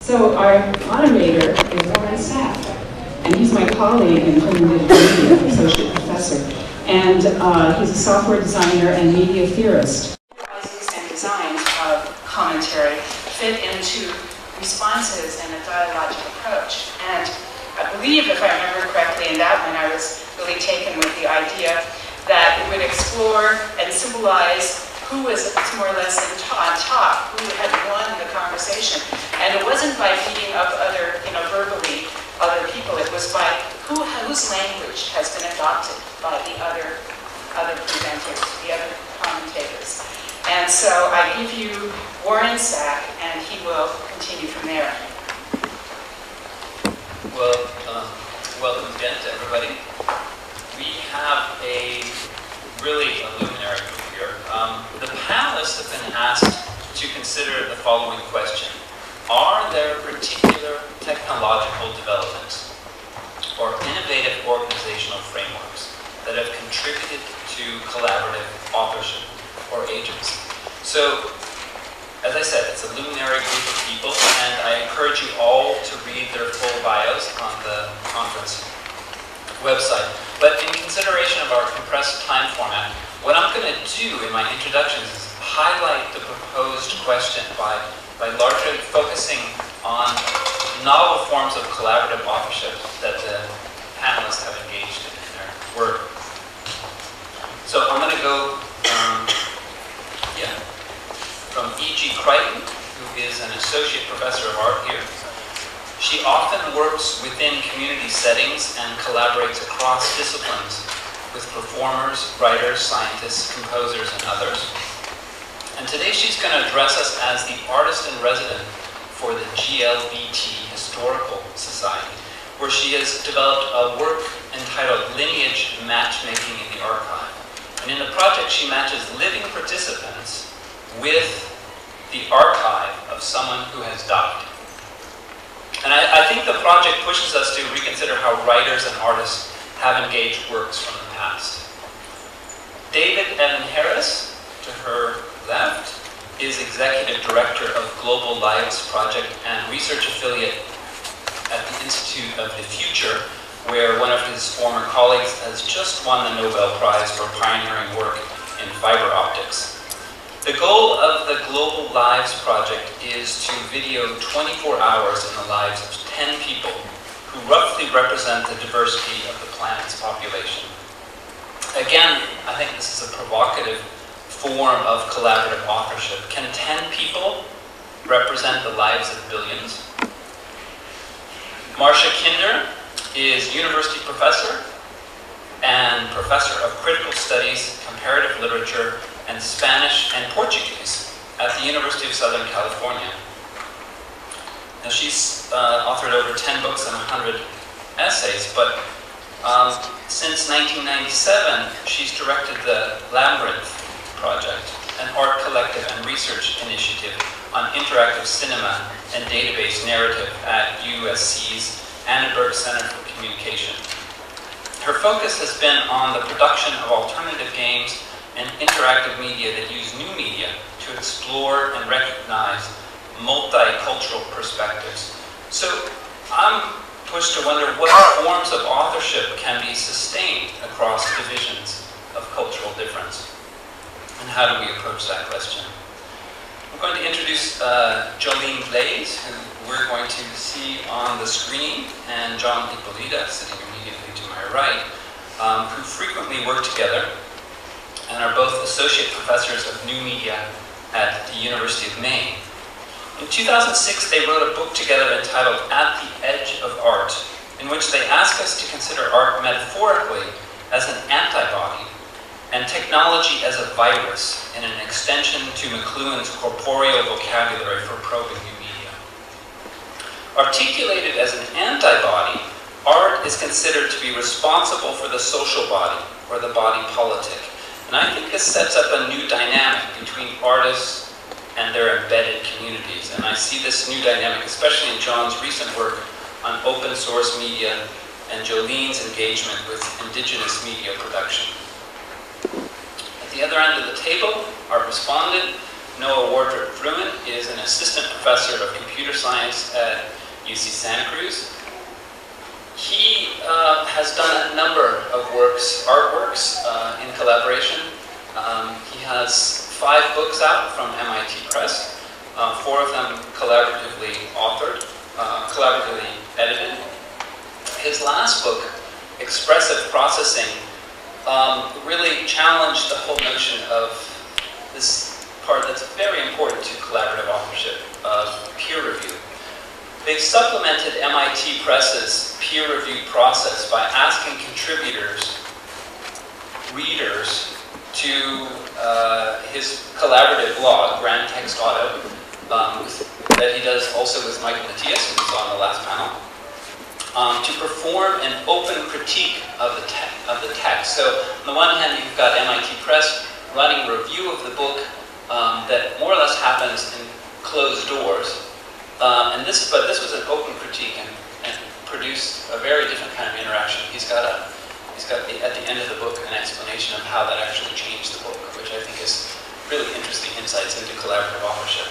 So our moderator is Warren Sack, and he's my colleague in film and digital media, associate professor. And he's a software designer and media theorist. And design commentary fit into responses and a dialogic approach. And I believe, if I remember correctly, in that one I was really taken with the idea that it would explore and symbolize who was more or less on top, who had won the conversation. And it wasn't by beating up other, verbally, other people. It was by whose language has been adopted by the other presenters, the other commentators. And so I give you Warren Sack, and he will continue from there. Well, welcome again to everybody. We have really a luminary group here. The panelists have been asked to consider the following question. Are there particular technological developments or innovative organizational frameworks that have contributed to collaborative authorship or agency? So, as I said, it's a luminary group of people, and I encourage you all to read their full bios on the conference website. But in consideration of our compressed time format, what I'm going to do in my introductions is highlight the proposed question by largely focusing on novel forms of collaborative authorship that the panelists have engaged in their work. So I'm going to go from E.G. Crichton, who is an associate professor of art here. She often works within community settings and collaborates across disciplines with performers, writers, scientists, composers, and others. And today she's going to address us as the artist-in-resident for the GLBT Historical Society, where she has developed a work entitled Lineage Matchmaking in the Archive. And in the project, she matches living participants with the archive of someone who has died. And I think the project pushes us to reconsider how writers and artists have engaged works from the past. David Evan Harris, to her left, is Executive Director of Global Lives Project and Research Affiliate at the Institute of the Future, where one of his former colleagues has just won the Nobel Prize for pioneering work in fiber optics. The goal of the Global Lives Project is to video 24 hours in the lives of 10 people who roughly represent the diversity of the planet's population. Again, I think this is a provocative form of collaborative authorship. Can 10 people represent the lives of billions? Marsha Kinder is university professor and professor of critical studies, comparative literature, and Spanish and Portuguese at the University of Southern California. Now she's authored over 10 books and 100 essays, but since 1997, she's directed the Labyrinth Project, an art collective and research initiative on interactive cinema and database narrative at USC's Annenberg Center for Communication. Her focus has been on the production of alternative games and interactive media that use new media to explore and recognize multicultural perspectives. So I'm pushed to wonder what forms of authorship can be sustained across divisions of cultural difference, and how do we approach that question? I'm going to introduce Joline Blais, who we're going to see on the screen, and Jon Ippoltio, sitting immediately to my right, who frequently work together and are both associate professors of new media at the University of Maine. In 2006, they wrote a book together entitled At the Edge of Art, in which they ask us to consider art metaphorically as an antibody and technology as a virus in an extension to McLuhan's corporeal vocabulary for probing new media. Articulated as an antibody, art is considered to be responsible for the social body, or the body politic. And I think this sets up a new dynamic between artists and their embedded communities. And I see this new dynamic, especially in Jon's recent work on open source media and Joline's engagement with indigenous media production. At the other end of the table, our respondent, Noah Wardrip Fruin is an assistant professor of computer science at UC Santa Cruz. He has done a number of artworks in collaboration. He has 5 books out from MIT Press, 4 of them collaboratively authored, collaboratively edited. His last book, Expressive Processing, really challenged the whole notion of this part that's very important to collaborative authorship, of peer review. They supplemented MIT Press's peer review process by asking contributors, readers, to his collaborative blog, Grand Text Auto, that he does also with Michael Matthias, who was on the last panel, to perform an open critique of the text. So on the one hand, you've got MIT Press running a review of the book that more or less happens in closed doors. But this was an open critique and produced a very different kind of interaction. He's got at the end of the book an explanation of how that actually changed the book, which I think is really interesting insights into collaborative authorship.